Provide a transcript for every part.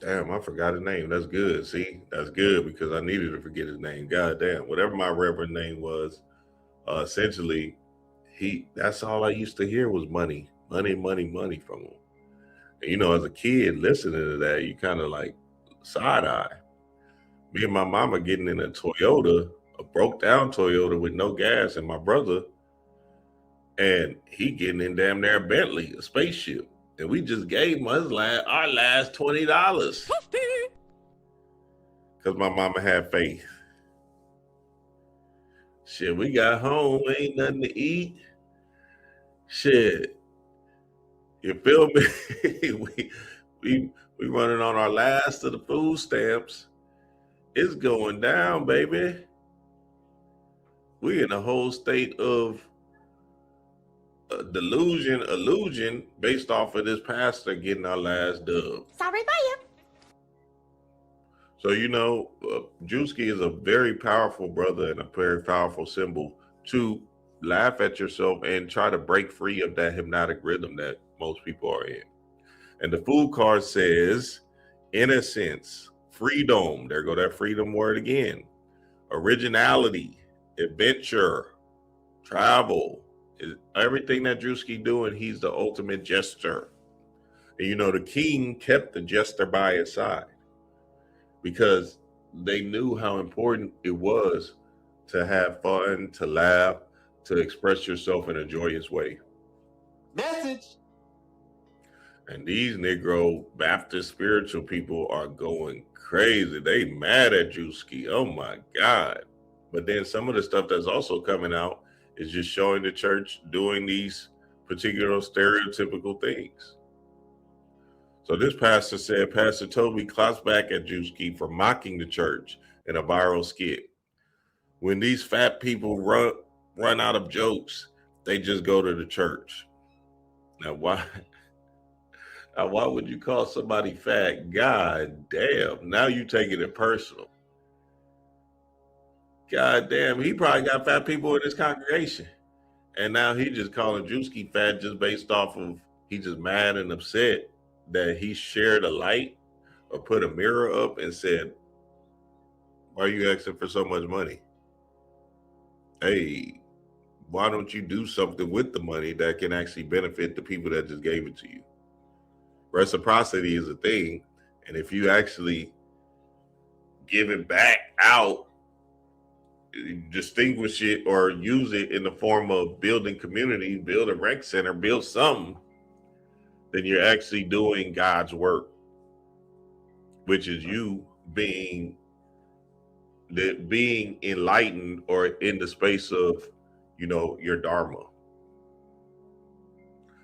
Damn, I forgot his name. That's good. See, that's good because I needed to forget his name. God damn, whatever my reverend name was, essentially, that's all I used to hear was money, money, money, money from him. And, as a kid listening to that, you kind of like side eye. Me and my mama getting in a Toyota, a broke down Toyota with no gas, and my brother, and he getting in damn near a Bentley, a spaceship. And we just gave him our last $20 because my mama had faith. Shit, we got home, ain't nothing to eat. Shit, you feel me? we, we we running on our last of the food stamps. It's going down, baby. We in a whole state of illusion based off of this pastor getting our last dub. Sorry about you. So, Drewski is a very powerful brother and a very powerful symbol to laugh at yourself and try to break free of that hypnotic rhythm that most people are in. And the food card says, innocence, freedom. There go that freedom word again. Originality, adventure, travel. Everything that Drewski doing, he's the ultimate jester. And the king kept the jester by his side because they knew how important it was to have fun, to laugh, to express yourself in a joyous way. Message. And these Negro Baptist spiritual people are going crazy. They mad at Drewski. Oh my God. But then some of the stuff that's also coming out is just showing the church doing these particular stereotypical things. So this pastor said, Pastor Toby claps back at Drewski for mocking the church in a viral skit. When these fat people run out of jokes, they just go to the church. Now why would you call somebody fat? God damn. Now you taking it personal. God damn, he probably got fat people in his congregation. And now he just calling Drewski fat just based off of he just mad and upset that he shared a light or put a mirror up and said, why are you asking for so much money? Hey, why don't you do something with the money that can actually benefit the people that just gave it to you? Reciprocity is a thing. And if you actually give it back out, distinguish it or use it in the form of building community, build a rec center, build something, then you're actually doing God's work, which is you being enlightened or in the space of, your Dharma.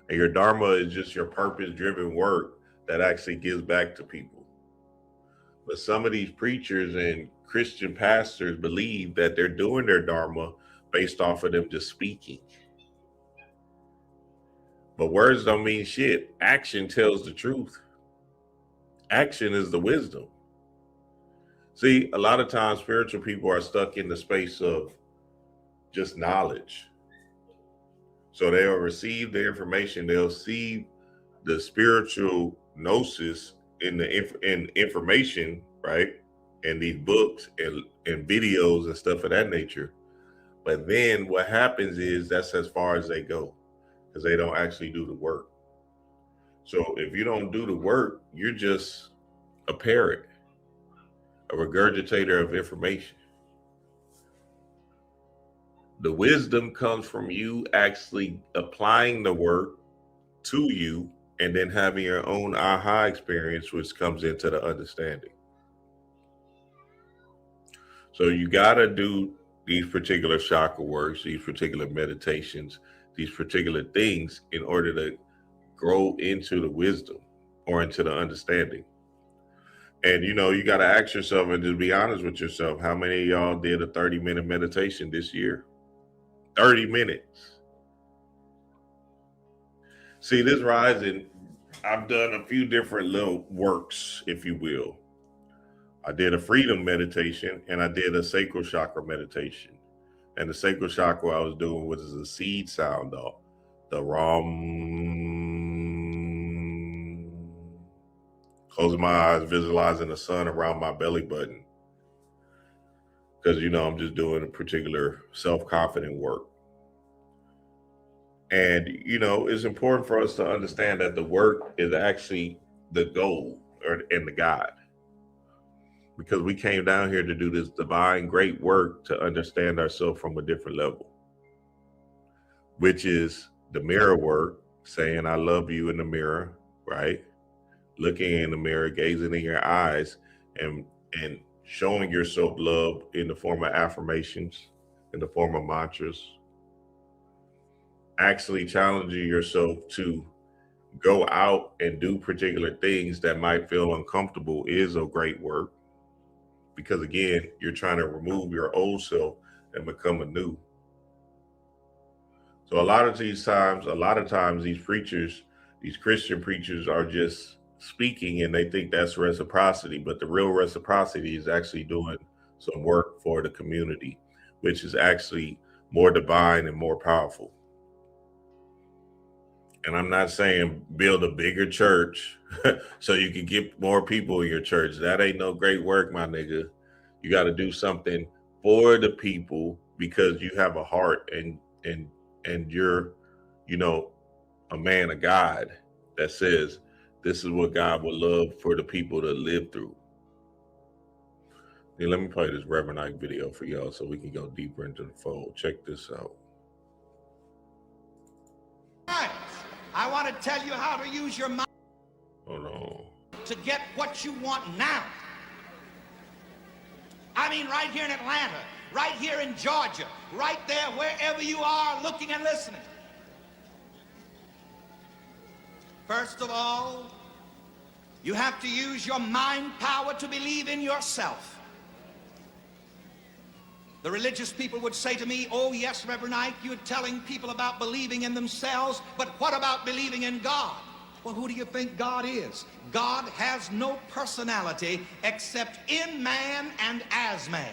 And your Dharma is just your purpose-driven work that actually gives back to people. But some of these preachers and Christian pastors believe that they're doing their Dharma based off of them just speaking. But words don't mean shit. Action tells the truth. Action is the wisdom. See, a lot of times spiritual people are stuck in the space of just knowledge. So they'll receive the information, they'll see the spiritual gnosis in information, right? And these books and videos and stuff of that nature. But then what happens is that's as far as they go because they don't actually do the work. So if you don't do the work, you're just a parrot, a regurgitator of information. The wisdom comes from you actually applying the work to you and then having your own aha experience, which comes into the understanding. So you got to do these particular chakra works, these particular meditations, these particular things in order to grow into the wisdom or into the understanding. And you got to ask yourself and just be honest with yourself. How many of y'all did a 30-minute meditation this year? 30 minutes. See, this rising, I've done a few different little works, if you will. I did a freedom meditation and I did a sacral chakra meditation. And the sacral chakra I was doing was a seed sound, though. The rum. Closing my eyes, visualizing the sun around my belly button. Because, I'm just doing a particular self-confident work. And, it's important for us to understand that the work is actually the goal and the God. Because we came down here to do this divine great work to understand ourselves from a different level, which is the mirror work, saying I love you in the mirror, right? Looking in the mirror, gazing in your eyes, and showing yourself love in the form of affirmations, in the form of mantras. Actually challenging yourself to go out and do particular things that might feel uncomfortable is a great work. Because again, you're trying to remove your old self and become a new. So a lot of times these preachers, these Christian preachers are just speaking and they think that's reciprocity, but the real reciprocity is actually doing some work for the community, which is actually more divine and more powerful. And I'm not saying build a bigger church so you can get more people in your church. That ain't no great work, my nigga. You got to do something for the people because you have a heart and you're, a man of God that says this is what God would love for the people to live through. Let me play this Reverend Ike video for y'all so we can go deeper into the fold. Check this out. I want to tell you how to use your mind. Hold on. To get what you want now. I mean, right here in Atlanta, right here in Georgia, right there, wherever you are looking and listening. First of all, you have to use your mind power to believe in yourself. The religious people would say to me, oh yes, Reverend Ike, you're telling people about believing in themselves, but what about believing in God? Well, who do you think God is? God has no personality except in man and as man.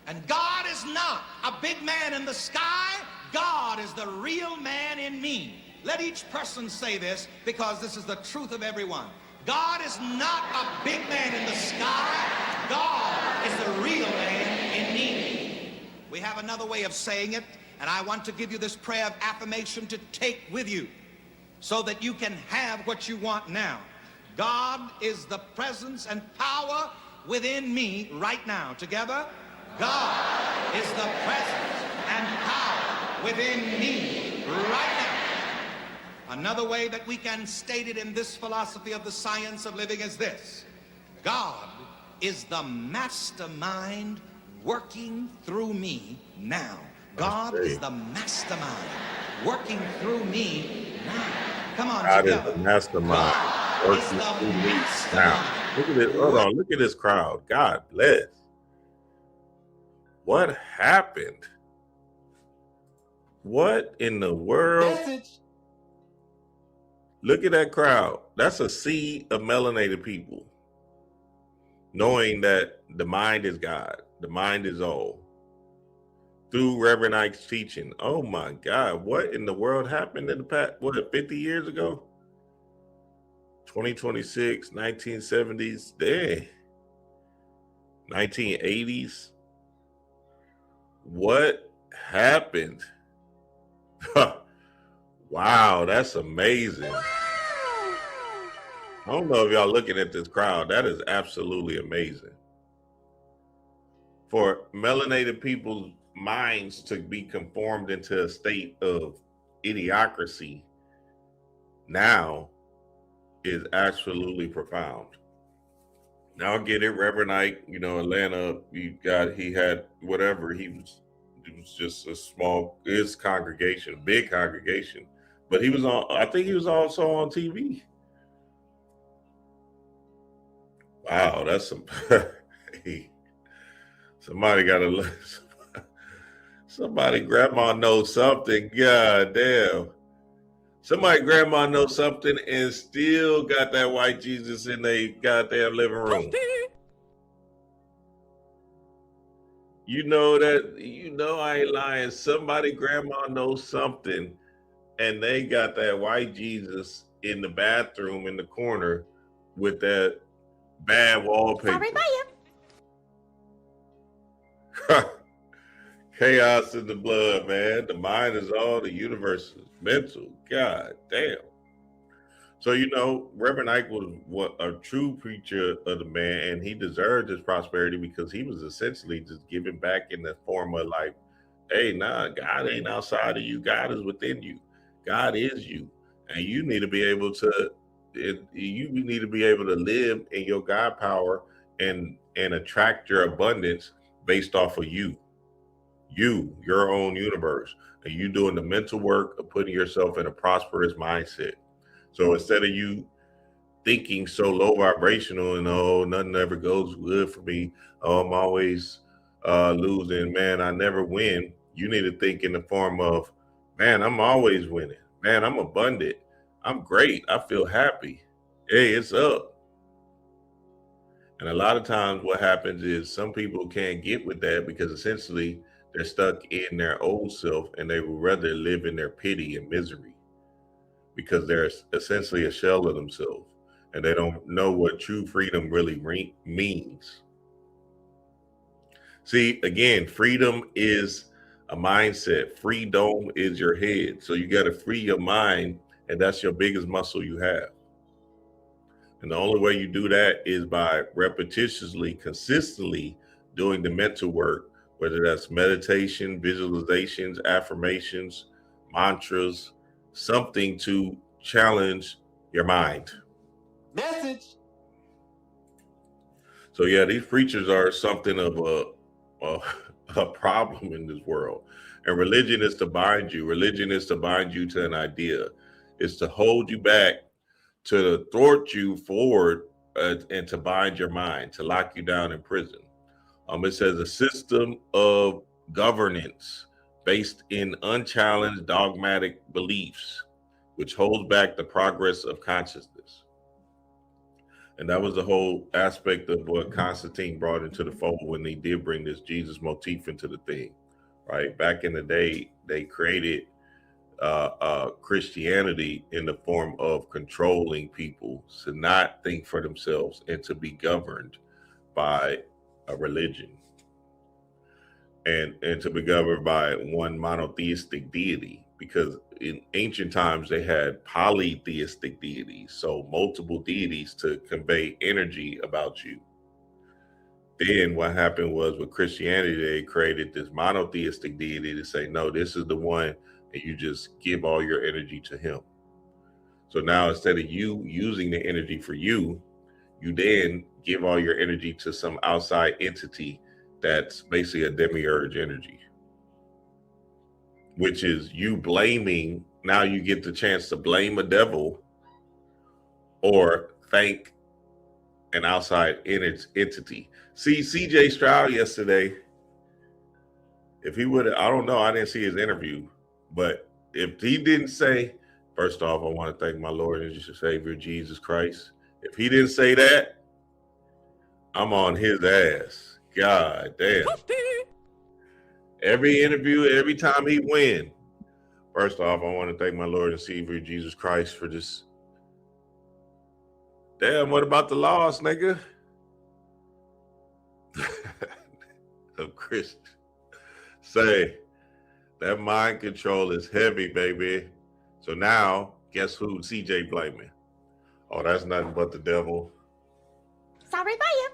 And God is not a big man in the sky. God is the real man in me. Let each person say this because this is the truth of everyone. God is not a big man in the sky. God is the real man in me. We have another way of saying it, and I want to give you this prayer of affirmation to take with you so that you can have what you want now. God is the presence and power within me right now. Together, God is the presence and power within me right now. Another way that we can state it in this philosophy of the science of living is this. God is the mastermind working through me now. God is the mastermind working through me now. Come on, God together. is the mastermind working through me now. Look at this. Hold on. Look at this crowd. God bless. What happened? What in the world? Message. Look at that crowd. That's a sea of melanated people. Knowing that the mind is God. The mind is all. Through Reverend Ike's teaching. Oh my God. What in the world happened in the past, 50 years ago? 2026, 1970s, dang. 1980s. What happened? Wow, that's amazing. I don't know if y'all looking at this crowd. That is absolutely amazing. For melanated people's minds to be conformed into a state of idiocracy now is absolutely profound. Now I get it, Reverend Ike, Atlanta, he had whatever, it was just a small, his congregation, big congregation. But I think he was also on TV. Wow, that's some, somebody got to look. Somebody, grandma knows something. God damn. Somebody, grandma knows something and still got that white Jesus in their goddamn living room. I ain't lying. Somebody grandma knows something, and they got that white Jesus in the bathroom in the corner with that bad wallpaper. Chaos in the blood, man. The mind is all, the universe is mental. God damn. So Reverend Ike was a true preacher of the man, and he deserved his prosperity because he was essentially just giving back in the form of like, hey, nah, God ain't outside of you. God is within you. God is you, and you need to be able to. You need to be able to live in your God power and attract your abundance based off of your own universe, and you doing the mental work of putting yourself in a prosperous mindset. So instead of you thinking so low vibrational and oh, nothing ever goes good for me, oh, I'm always losing, man, I never win. You need to think in the form of, man, I'm always winning, man, I'm abundant, I'm great, I feel happy, hey, it's up. And a lot of times what happens is some people can't get with that because essentially they're stuck in their old self and they would rather live in their pity and misery because they're essentially a shell of themselves and they don't know what true freedom really means. See, again, freedom is a mindset. Freedom is your head. So you got to free your mind, and that's your biggest muscle you have. And the only way you do that is by repetitiously, consistently doing the mental work, whether that's meditation, visualizations, affirmations, mantras, something to challenge your mind. Message. So yeah, these preachers are something of a problem in this world. And religion is to bind you. Religion is to bind you to an idea. It's to hold you back, to thwart you forward, and to bind your mind, to lock you down in prison. It says a system of governance based in unchallenged dogmatic beliefs, which holds back the progress of consciousness. And that was the whole aspect of what Constantine brought into the fold when they did bring this Jesus motif into the thing, right? Back in the day, they created Christianity in the form of controlling people to not think for themselves and to be governed by a religion and to be governed by one monotheistic deity, because in ancient times they had polytheistic deities, so multiple deities to convey energy about you. Then what happened was with Christianity, they created this monotheistic deity to say, no, this is the one, and you just give all your energy to him. So now instead of you using the energy for you, you then give all your energy to some outside entity that's basically a demiurge energy, which is you blaming. Now you get the chance to blame a devil or thank an outside entity. See, CJ Stroud yesterday, if he would have, I don't know, I didn't see his interview, but if he didn't say, first off, I want to thank my Lord and Savior, Jesus Christ. If he didn't say that, I'm on his ass. God damn. Every interview, every time he win, first off, I want to thank my Lord and Savior, Jesus Christ, for this. Damn, what about the loss, nigga? Of Christ. Say, that mind control is heavy, baby. So now, guess who CJ blaming? Oh, that's nothing but the devil. Sorry, bye.